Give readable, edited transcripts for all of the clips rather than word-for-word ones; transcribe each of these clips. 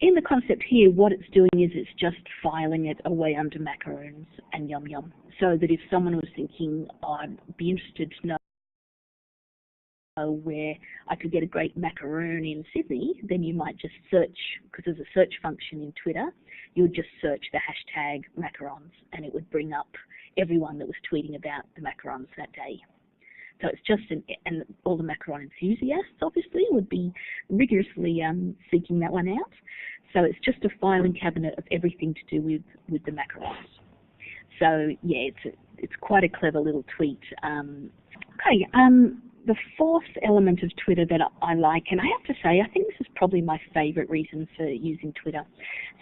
in the concept here, what it's doing is it's just filing it away under Macarons and Yum Yum, so that if someone was thinking, oh, I'd be interested to know where I could get a great macaroon in Sydney, then you might just search, because there's a search function in Twitter, you would just search the hashtag Macarons and it would bring up everyone that was tweeting about the macarons that day. So it's just, and all the macaron enthusiasts obviously would be rigorously seeking that one out. So it's just a filing cabinet of everything to do with the macarons. So yeah, it's quite a clever little tweet. The fourth element of Twitter that I like, and I have to say, I think this is probably my favourite reason for using Twitter.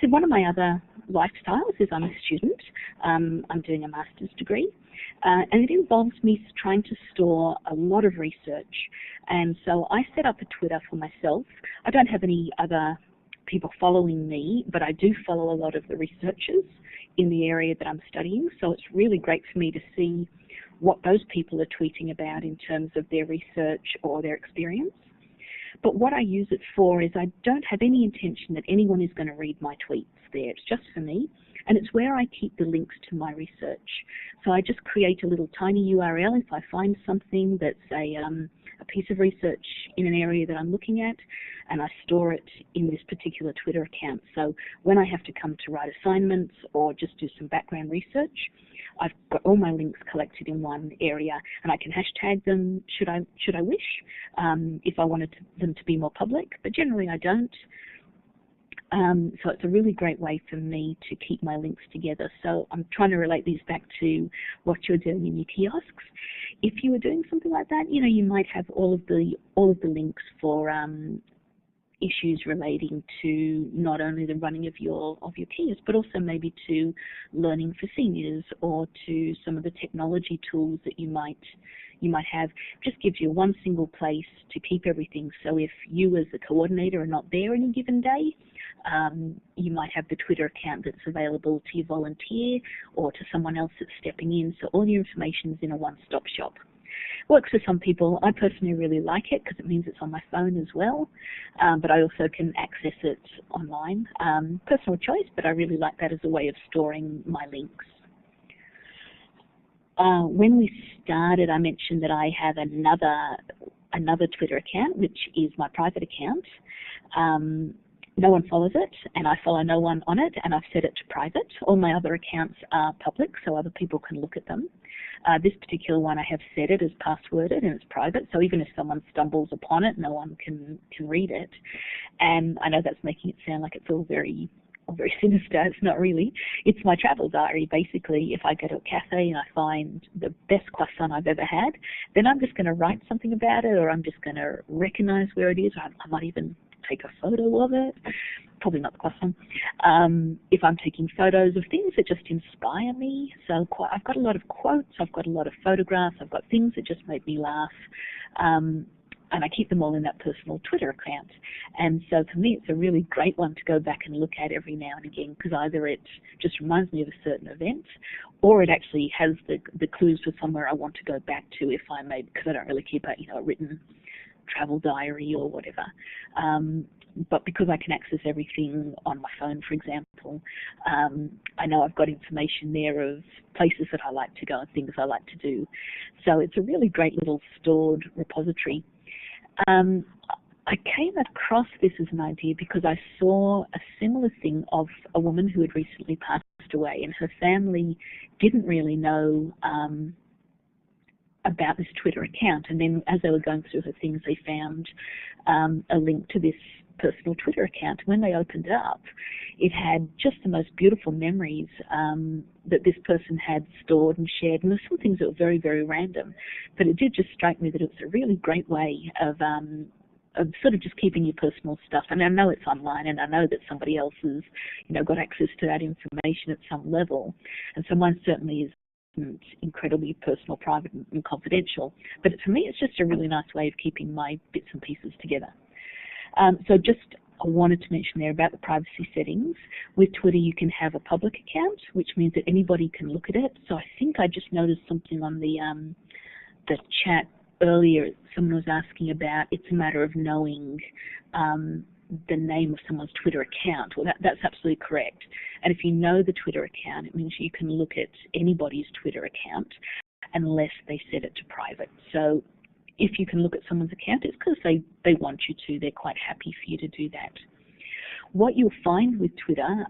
So one of my other lifestyles is I'm a student. I'm doing a master's degree, and it involves me trying to store a lot of research. And so I set up a Twitter for myself. I don't have any other people following me, but I do follow a lot of the researchers in the area that I'm studying. So it's really great for me to see what those people are tweeting about in terms of their research or their experience. But what I use it for is I don't have any intention that anyone is going to read my tweets there. It's just for me, and it's where I keep the links to my research. So I just create a little tiny URL if I find something that's a piece of research in an area that I'm looking at, and I store it in this particular Twitter account. So when I have to come to write assignments or just do some background research, I've got all my links collected in one area, and I can hashtag them should I wish, if I wanted them to be more public, but generally I don't. So it's a really great way for me to keep my links together. So I'm trying to relate these back to what you're doing in your kiosks. If you were doing something like that, you know, you might have all of the links for issues relating to not only the running of your kiosk, but also maybe to learning for seniors or to some of the technology tools that you might have. Just gives you one single place to keep everything. So if you as the coordinator are not there any given day, you might have the Twitter account that's available to your volunteer or to someone else that's stepping in. So all your information is in a one-stop shop. Works for some people. I personally really like it because it means it's on my phone as well, but I also can access it online. Personal choice, but I really like that as a way of storing my links. When we started, I mentioned that I have another Twitter account, which is my private account. No one follows it, and I follow no one on it, and I've set it to private. All my other accounts are public, so other people can look at them. This particular one, I have set it as passworded, and it's private, so even if someone stumbles upon it, no one can read it. And I know that's making it sound like it's all very sinister. It's not really. It's my travel diary, basically. If I go to a cafe and I find the best croissant I've ever had, then I'm just going to write something about it, or I'm just going to recognize where it is. I might even take a photo of it. Probably not the croissant. If I'm taking photos of things that just inspire me. So I've got a lot of quotes, I've got a lot of photographs, I've got things that just make me laugh. And I keep them all in that personal Twitter account. And so for me, it's a really great one to go back and look at every now and again, because either it just reminds me of a certain event, or it actually has the clues for somewhere I want to go back to if I may, because I don't really keep a written travel diary or whatever. But because I can access everything on my phone, for example, I know I've got information there of places that I like to go and things I like to do. So it's a really great little stored repository. I came across this as an idea because I saw a similar thing of a woman who had recently passed away, and her family didn't really know about this Twitter account. And then as they were going through her things, they found a link to this personal Twitter account. When they opened it up, it had just the most beautiful memories that this person had stored and shared. And there's some things that were very, very random, but it did just strike me that it was a really great way of sort of just keeping your personal stuff. And I know it's online, and I know that somebody else has, got access to that information at some level. And so mine certainly is incredibly personal, private, and confidential. But for me, it's just a really nice way of keeping my bits and pieces together. So just I wanted to mention there about the privacy settings. With Twitter, you can have a public account, which means that anybody can look at it. So I think I just noticed something on the chat earlier. Someone was asking about it's a matter of knowing the name of someone's Twitter account. Well, that's absolutely correct. And if you know the Twitter account, it means you can look at anybody's Twitter account unless they set it to private. So if you can look at someone's account, it's because they want you to. They're quite happy for you to do that. What you'll find with Twitter,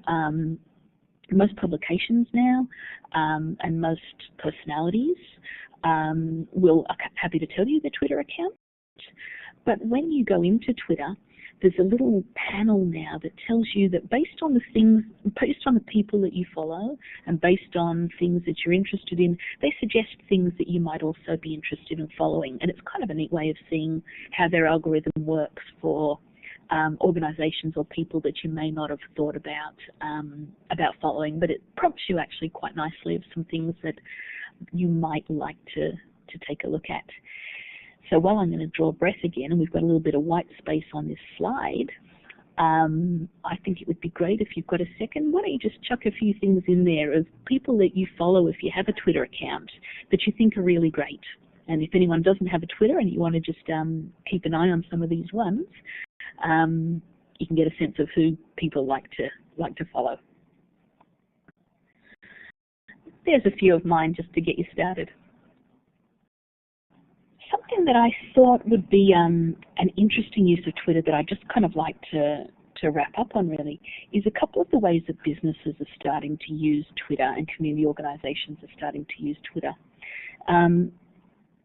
most publications now and most personalities are happy to tell you their Twitter account. But when you go into Twitter, there's a little panel now that tells you that based on the people that you follow and based on things that you're interested in, they suggest things that you might also be interested in following. And it's kind of a neat way of seeing how their algorithm works for organizations or people that you may not have thought about following, but it prompts you actually quite nicely of some things that you might like to take a look at. So while I'm going to draw breath again, and we've got a little bit of white space on this slide, I think it would be great if you've got a second. Why don't you just chuck a few things in there of people that you follow if you have a Twitter account that you think are really great. And if anyone doesn't have a Twitter and you want to just keep an eye on some of these ones, you can get a sense of who people like to follow. There's a few of mine just to get you started. Something that I thought would be an interesting use of Twitter that I just kind of like to wrap up on really is a couple of the ways that businesses are starting to use Twitter and community organizations are starting to use Twitter.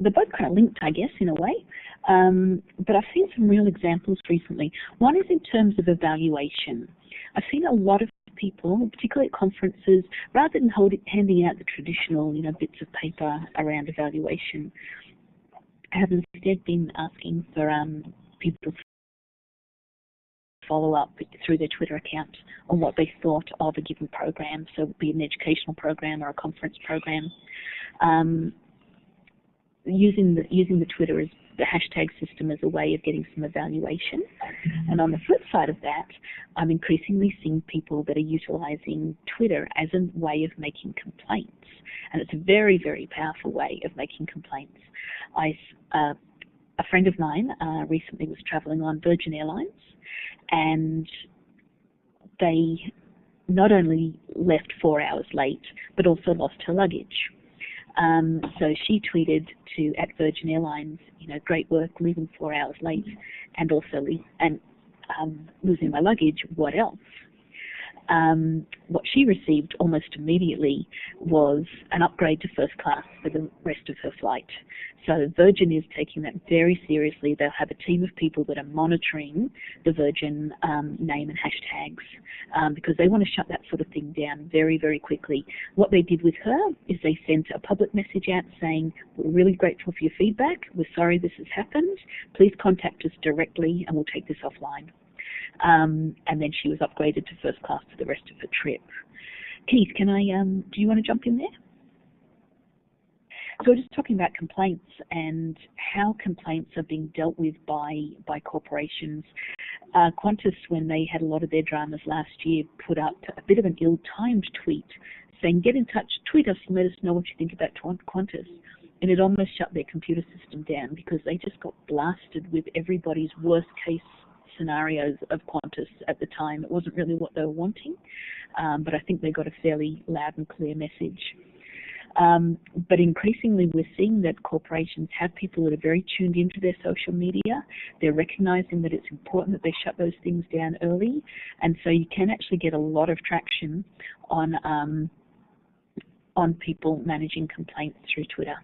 They're both kind of linked, I guess, in a way, but I've seen some real examples recently. One is in terms of evaluation. I've seen a lot of people, particularly at conferences, rather than handing out the traditional, bits of paper around evaluation, have instead been asking for people to follow up through their Twitter account on what they thought of a given program, so it would be an educational program or a conference program. Using the Twitter as the hashtag system as a way of getting some evaluation. And on the flip side of that, I'm increasingly seeing people that are utilizing Twitter as a way of making complaints. And it's a very, very powerful way of making complaints. A friend of mine recently was traveling on Virgin Airlines, and they not only left 4 hours late, but also lost her luggage. So she tweeted at Virgin Airlines, great work, leaving 4 hours late, and also losing my luggage. What else? What she received almost immediately was an upgrade to first class for the rest of her flight. So Virgin is taking that very seriously. They'll have a team of people that are monitoring the Virgin name and hashtags because they want to shut that sort of thing down very, very quickly. What they did with her is they sent a public message out saying, we're really grateful for your feedback. We're sorry this has happened. Please contact us directly and we'll take this offline. And then she was upgraded to first class for the rest of her trip. Keith, do you want to jump in there? So we're just talking about complaints and how complaints are being dealt with by corporations. Qantas, when they had a lot of their dramas last year, put up a bit of an ill-timed tweet saying, get in touch, tweet us and let us know what you think about Qantas. And it almost shut their computer system down because they just got blasted with everybody's worst-case scenarios of Qantas at the time. It wasn't really what they were wanting, but I think they got a fairly loud and clear message. But increasingly we're seeing that corporations have people that are very tuned into their social media. They're recognizing that it's important that they shut those things down early, and so you can actually get a lot of traction on people managing complaints through Twitter.